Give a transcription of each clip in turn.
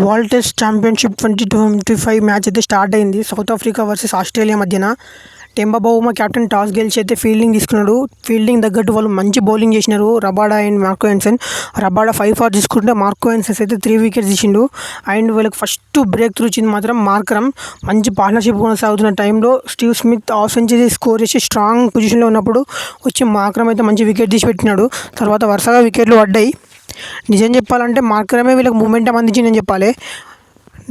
World test championship 2025 match అయితే start అయింది. South Africa versus Australia మధ్యన. టెంబా బౌమా కెప్టెన్ టాస్ గెలిచి అయితే ఫీల్డింగ్ తీసుకున్నాడు. ఫీల్డింగ్ తగ్గట్టు వాళ్ళు మంచి బౌలింగ్ చేసినారు, Rabada and Marco Jansen. Rabada 5 for తీసుకుంటే మార్కో యాన్సన్ అయితే 3 వికెట్స్ తీసిండు. అండ్ వీళ్ళకి ఫస్ట్ బ్రేక్ త్రూ ఇచ్చింది మాత్రం మార్కరమ్. మంచి పార్ట్నర్షిప్ కొనసాగుతున్న టైంలో Steve Smith half century score చేసి స్ట్రాంగ్ పొజిషన్లో ఉన్నప్పుడు వచ్చి మార్కరమ్ అయితే మంచి వికెట్ తీసి పెట్టినాడు. తర్వాత వరుసగా వికెట్లు పడ్డాయి. నిజం చెప్పాలంటే మార్కరమే వీళ్ళకి మూమెంటం అందించిందని చెప్పాలి.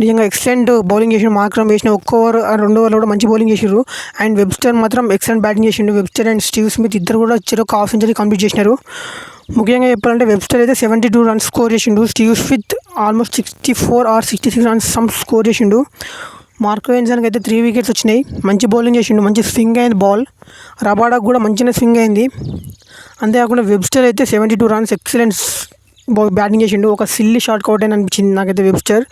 నిజంగా ఎక్సలెంట్ బౌలింగ్ చేసిండు మార్కరమ్. వేసిన ఒక్క ఓవర్ 2 ఓవర్లు కూడా మంచి బౌలింగ్ చేసిర్రు. అండ్ వెబ్స్టర్ మాత్రం ఎక్సలెంట్ బ్యాటింగ్ చేసిండు. వెబ్స్టర్ అండ్ స్టీవ్ స్మిత్ ఇద్దరు కూడా చెరొక హాఫ్ సెంచరీ కంప్లీట్ చేసినారు. ముఖ్యంగా చెప్పాలంటే వెబ్స్టర్ అయితే 72 రన్స్ స్కోర్ చేసిండు. Steve Smith almost 64 or 66 runs score చేసిండు. మార్కో యాన్సన్కి అయితే 3 వికెట్స్ వచ్చినాయి. మంచి బౌలింగ్ చేసిండు, మంచి స్వింగ్ అయింది బాల్. రబాడాకు కూడా మంచిగా స్వింగ్ అయింది. అంతేకాకుండా వెబ్స్టర్ అయితే 72 రన్స్ ఎక్సలెంట్ బ్యాటింగ్ చేసిండు. ఒక సిల్లీ షాట్ అవుట్ అని అనిపించింది నాకైతే వెబ్స్టర్.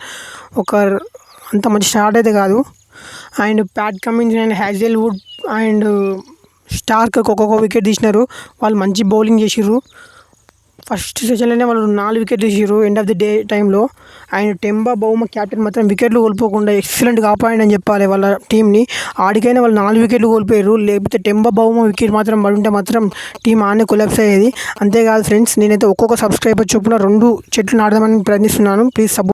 అంత మంచి షాట్ అయితే కాదు. And Pat Cummins and Hazlewood and Starc ఒక్కొక్క వికెట్ తీసినారు. వాళ్ళు మంచి బౌలింగ్ చేసిర్రు. ఫస్ట్ సెషన్లోనే వాళ్ళు 4 వికెట్లు తీసిర్రు ఎండ్ ఆఫ్ ది డే టైంలో. అండ్ టెంబా బౌమా క్యాప్టెన్ మాత్రం వికెట్లు కోల్పోకుండా ఎక్సలెంట్గా కాపాడని చెప్పాలి వాళ్ళ టీంని. ఆడికైనా వాళ్ళు 4 వికెట్లు కోల్పోయారు. లేకపోతే టెంబా బౌమా వికెట్ మాత్రం పడుంటే మాత్రం టీం ఆనే కొలాప్స్ అయ్యేది. అంతేకాదు ఫ్రెండ్స్, నేనైతే ఒక్కొక్క సబ్స్క్రైబర్ చొప్పున 2 చెట్లు నాటదామని ప్రయత్నిస్తున్నాను. ప్లీజ్